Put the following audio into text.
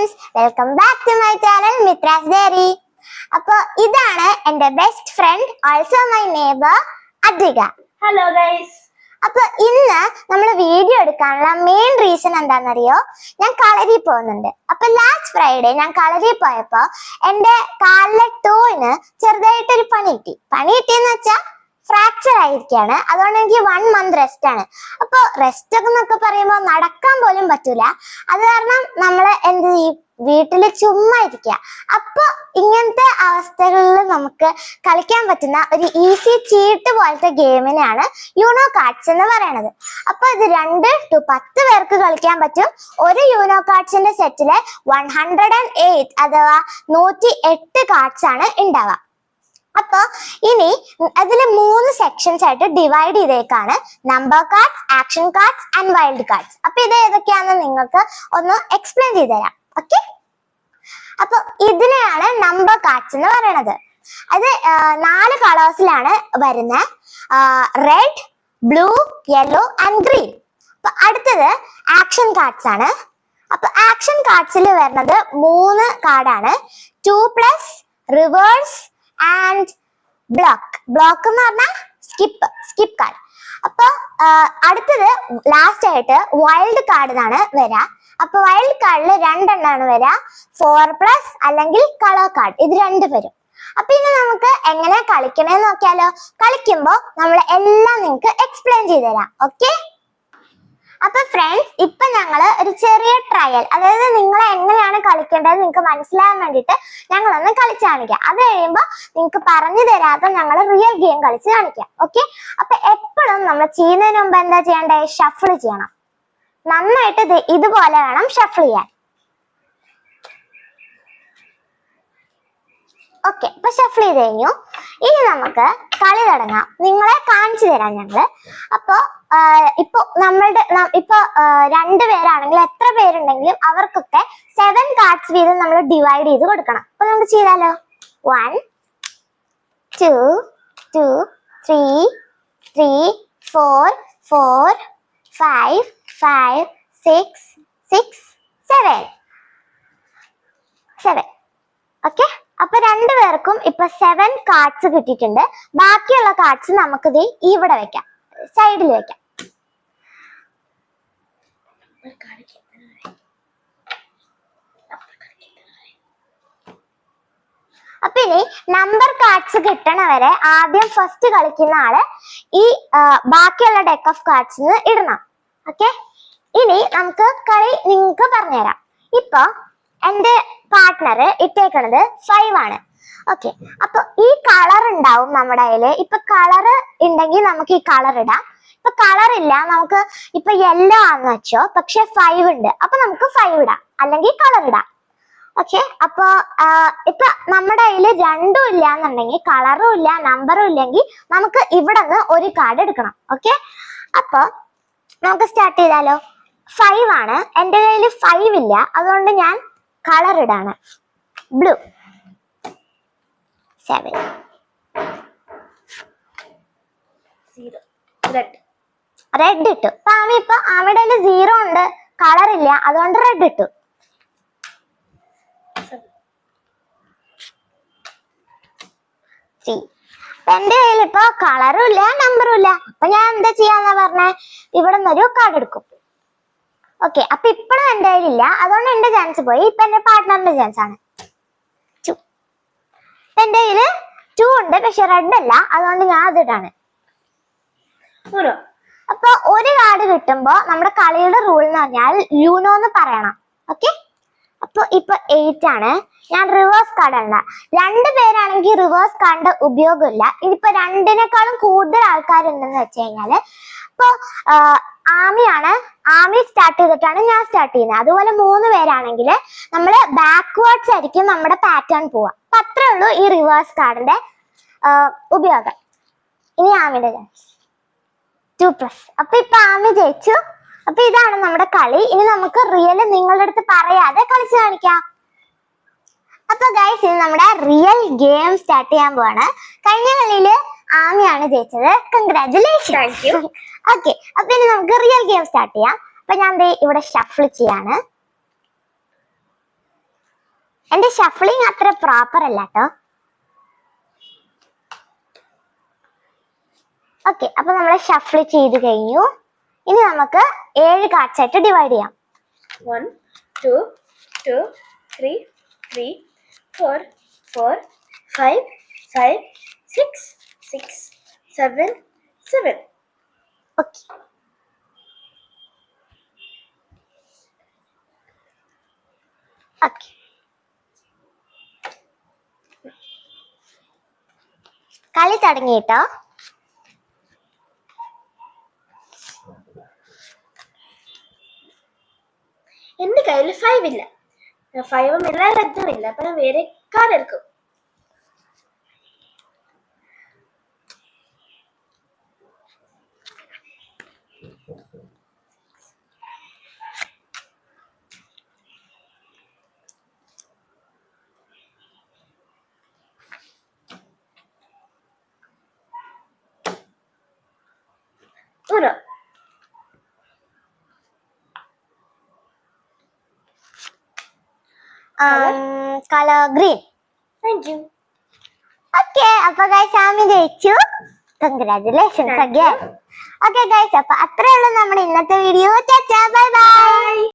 friends, welcome back to my channel Mitra's Diary. അപ്പോൾ ഇതാണ് എൻ്റെ best friend, also my neighbour Advika. Hello guys. അപ്പൊ ഇന്ന് നമ്മൾ വീഡിയോ എടുക്കാനുള്ള മെയിൻ റീസൺ എന്താണെന്നറിയോ? ഞാൻ കളരി പോകുന്നുണ്ട്. അപ്പൊ ലാസ്റ്റ് ഫ്രൈഡേ ഞാൻ കളരി പോയപ്പോ എൻ്റെ കാലിലെ ടോയിന് ചെറുതായിട്ടൊരു പണി കിട്ടിയെന്ന് വെച്ചാൽ ഫ്രാക്ചർ ആയിരിക്കാണ്. അതുകൊണ്ട് എനിക്ക് 1 month റെസ്റ്റ് ആണ്. അപ്പൊ റെസ്റ്റ് ഒക്കെ എന്നൊക്കെ പറയുമ്പോൾ നടക്കാൻ പോലും പറ്റൂല. അത് കാരണം നമ്മള് എന്ത് ചെയ്യും, വീട്ടില് ചുമ്മാ ഇരിക്കുക. അപ്പൊ ഇങ്ങനത്തെ അവസ്ഥകളിൽ നമുക്ക് കളിക്കാൻ പറ്റുന്ന ഒരു ഈസി ചീട്ട് പോലത്തെ ഗെയിമിനാണ് യൂണോ കാർഡ്സ് എന്ന് പറയുന്നത്. അപ്പൊ ഇത് 2 to 10 പേർക്ക് കളിക്കാൻ പറ്റും. ഒരു യൂണോ കാർഡ്സിന്റെ സെറ്റില് 108 അഥവാ 108 കാർഡ്സ് ആണ് ഉണ്ടാവുക. അപ്പൊ ഇനി അതിൽ 3 സെക്ഷൻസ് ആയിട്ട് ഡിവൈഡ് ചെയ്തേക്കാണ്: number cards, action cards and wild cards. അപ്പൊ ഇത് ഏതൊക്കെയാണെന്ന് നിങ്ങൾക്ക് ഒന്ന് എക്സ്പ്ലെയിൻ ചെയ്തുതരാം. ഓക്കെ, അപ്പൊ ഇതിനെയാണ് നമ്പർ കാർഡ്സ് എന്ന് പറയുന്നത്. അത് 4 കളേഴ്സിലാണ് വരുന്നത്: red, blue, yellow and green. അപ്പൊ അടുത്തത് ആക്ഷൻ കാർഡ്സ് ആണ്. അപ്പൊ ആക്ഷൻ കാർഡ്സിൽ വരുന്നത് 3 കാർഡാണ്: 2+, റിവേഴ്സ് ആൻഡ് ബ്ലോക്ക് എന്ന് പറഞ്ഞാൽ സ്കിപ്പ് കാർഡ്. അപ്പൊ അടുത്തത് ലാസ്റ്റ് ആയിട്ട് വൈൽഡ് കാർഡ് ആണ് വരാ. അപ്പൊ വൈൽഡ് കാർഡിൽ 2 എണ്ണമാണ് വരാ: 4+ അല്ലെങ്കിൽ കളർ കാർഡ്. ഇത് 2 വരും. അപ്പൊ ഇനി നമുക്ക് എങ്ങനെ കളിക്കണേന്ന് നോക്കിയാലോ? കളിക്കുമ്പോ നമ്മൾ എല്ലാം നിങ്ങൾക്ക് എക്സ്പ്ലെയിൻ ചെയ്ത് തരാം. ഓക്കെ, അപ്പൊ ഫ്രണ്ട്സ്, ഇപ്പൊ ഞങ്ങള് ഒരു ചെറിയ ട്രയൽ, അതായത് നിങ്ങൾ എങ്ങനെയാണ് കളിക്കേണ്ടത് നിങ്ങൾക്ക് മനസ്സിലാകാൻ വേണ്ടിയിട്ട് ഞങ്ങളൊന്ന് കളിച്ച് കാണിക്കാം. അത് കഴിയുമ്പോ നിങ്ങൾക്ക് പറഞ്ഞു തരാതെ ഞങ്ങൾ റിയൽ ഗെയിം കളിച്ച് കാണിക്കാം. ഓക്കെ, അപ്പൊ എപ്പോഴും നമ്മൾ ചെയ്യുന്നതിന് മുമ്പ് എന്താ ചെയ്യണ്ടേ? ഷഫിൾ ചെയ്യണം. നന്നായിട്ട് ഇതുപോലെ വേണം ഷഫിൾ ചെയ്യാൻ. ഓക്കെ, ഇപ്പൊ ഷഫിൾ ചെയ്ത് കഴിഞ്ഞു. ഇനി നമുക്ക് കളി തുടങ്ങാം. നിങ്ങളെ കാണിച്ചു തരാം ഞങ്ങള്. അപ്പൊ ഇപ്പൊ 2 പേരാണെങ്കിൽ എത്ര പേരുണ്ടെങ്കിലും അവർക്കൊക്കെ 7 കാർഡ്സ് വീതം നമ്മൾ ഡിവൈഡ് ചെയ്ത് കൊടുക്കണം. അപ്പൊ നമുക്ക് ചെയ്താലോ? 1 2 2 3 3 4 4 5 5 6 6 7. ഓക്കെ, അപ്പൊ 2 പേർക്കും ഇപ്പൊ 7 കാർഡ്സ് കിട്ടിയിട്ടുണ്ട്. ബാക്കിയുള്ള കാർഡ്സ് നമുക്ക് ഇവിടെ വെക്കാം, സൈഡിൽ വെക്കാം. അപ്പൊ ഇനി നമ്പർ കാർഡ്സ് കിട്ടണവരെ ആദ്യം ഫസ്റ്റ് കളിക്കുന്ന ആള് ഈ ബാക്കിയുള്ള ഡെക്ക് ഓഫ് കാർഡ്സ് ഇടണം. ഓക്കെ, ഇനി നമുക്ക് കളി നിങ്ങൾക്ക് പറഞ്ഞുതരാം. ഇപ്പൊ എന്റെ പാർട്ട്ണർ ഇട്ടേക്കണത് 5 ആണ്. ഓക്കെ, അപ്പൊ ഈ കളർ ഉണ്ടാവും നമ്മുടെ കയ്യില്. ഇപ്പൊ കളർ ഉണ്ടെങ്കിൽ നമുക്ക് ഈ കളർ ഇടാം. ഇപ്പൊ കളർ ഇല്ല, നമുക്ക് ഇപ്പൊ യെല്ലോ ആണെന്ന് വെച്ചോ, പക്ഷെ 5 ഉണ്ട്, അപ്പൊ നമുക്ക് 5 ഇടാം, അല്ലെങ്കിൽ കളർ ഇടാം. ഓക്കെ, അപ്പൊ ഇപ്പൊ നമ്മുടെ കയ്യില് 2 ഇല്ല എന്നുണ്ടെങ്കിൽ, കളറും ഇല്ല നമ്പറും ഇല്ലെങ്കിൽ, നമുക്ക് ഇവിടെ നിന്ന് ഒരു കാർഡ് എടുക്കണം. ഓക്കെ, അപ്പൊ നമുക്ക് സ്റ്റാർട്ട് ചെയ്താലോ? 5 ആണ്, എന്റെ കയ്യിൽ 5 ഇല്ല, അതുകൊണ്ട് ഞാൻ കളർ ഇടാണ്. ബ്ലൂ 7 റെഡ് ഇട്ടു. ഇപ്പൊ ആമിയുടെ 0 ഉണ്ട്, കളർ ഇല്ല, അതുകൊണ്ട് റെഡ് ഇട്ടു. 3. എന്റെ കയ്യിൽ ഇപ്പൊ കളറും ഇല്ല നമ്പറും ഇല്ല, അപ്പൊ ഞാൻ എന്താ ചെയ്യാന്നാ പറഞ്ഞേ? ഇവിടെ നിന്നൊരു കാർഡ് എടുക്കും. ഓക്കെ, അപ്പൊ ഇപ്പഴും എന്റെ കയ്യിലില്ല, അതുകൊണ്ട് എന്റെ ചാൻസ് പോയി. ഇപ്പൊ എന്റെ പാർട്ട്ണറിന്റെ ചാൻസ് ആണ്. 2. എന്റെ കയ്യില് 2 ഉണ്ട്, പക്ഷെ റെഡ് അല്ല, അതുകൊണ്ട് ഞാൻ അതിട്ടാണ്. അപ്പൊ ഒരു കാർഡ് കിട്ടുമ്പോ നമ്മുടെ കളിയുടെ റൂൾ എന്ന് പറഞ്ഞാൽ യൂണോ എന്ന് പറയണം. ഓക്കെ, അപ്പൊ ഇപ്പൊ 8 ആണ്. ഞാൻ റിവേഴ്സ് കാർഡ് അല്ല. 2 പേരാണെങ്കിൽ റിവേഴ്സ് കാർഡിന്റെ ഉപയോഗമില്ല. ഇതിപ്പോ 2നേക്കാളും കൂടുതൽ ആൾക്കാരുണ്ടെന്ന് വെച്ച് കഴിഞ്ഞാല്, ഇപ്പൊ ആമി സ്റ്റാർട്ട് ചെയ്തിട്ടാണ് ഞാൻ സ്റ്റാർട്ട് ചെയ്യുന്നത്. അതുപോലെ 3 പേരാണെങ്കിൽ നമ്മള് ബാക്ക്വേർഡ്സ് ആയിരിക്കും നമ്മുടെ പാറ്റേൺ പോവാ. അപ്പൊ അത്രേ ഉള്ളൂ ഈ റിവേഴ്സ് കാർഡിന്റെ ഉപയോഗം. ഇനി ആമിയുടെ ചാൻസ് 2+. അപ്പൊ ഇപ്പൊ ആമി ജയിച്ചു. അപ്പൊ ഇതാണ് നമ്മുടെ കളി. ഇനി നമുക്ക് റിയൽ നിങ്ങളുടെ അടുത്ത് പറയാതെ കളിച്ചു കാണിക്കാം. അപ്പൊ ഗൈസ്, ഇത് നമ്മുടെ റിയൽ ഗെയിം സ്റ്റാർട്ട് ചെയ്യാൻ പോവാണ്. കഴിഞ്ഞ കളിയില് ആമിയാണ് ജയിച്ചത്. കൺഗ്രാറ്റുലേഷൻസ്. ഓക്കെ, അപ്പൊ ഇനി നമുക്ക് റിയൽ ഗെയിം സ്റ്റാർട്ട് ചെയ്യാം. അപ്പൊ ഞാൻ ഇവിടെ ഷഫിൾ ചെയ്യാണ്. എന്റെ ഷഫ്ലിംഗ് അത്ര പ്രോപ്പർ അല്ല കേട്ടോ. ഓക്കെ, അപ്പൊ നമ്മൾ ഷഫിൾ ചെയ്ത് കഴിഞ്ഞു. ഇനി നമുക്ക് 7 കാർഡ്സ് ആയിട്ട് ഡിവൈഡ് ചെയ്യാം. 1 2 2 3 3 4 4 5 5 6 6 7 7. Okay, okay. കളി തുടങ്ങിട്ടോ. എന്റെ കയ്യിൽ 5 ഇല്ല. 5ഉം ഇല്ല, റെഡും ഇല്ല. അപ്പൊ ഞാൻ വേറെ കാർഡ് എടുക്കും. Uno. Colour green. Thank you. Okay, അപ്പൊ ഗൈസ് ആമി ജയിച്ചു. Congratulations again. ഓക്കെ ഗൈസ്, അപ്പൊ അത്രേ ഉള്ളൂ നമ്മുടെ ഇന്നത്തെ വീഡിയോ. Bye bye.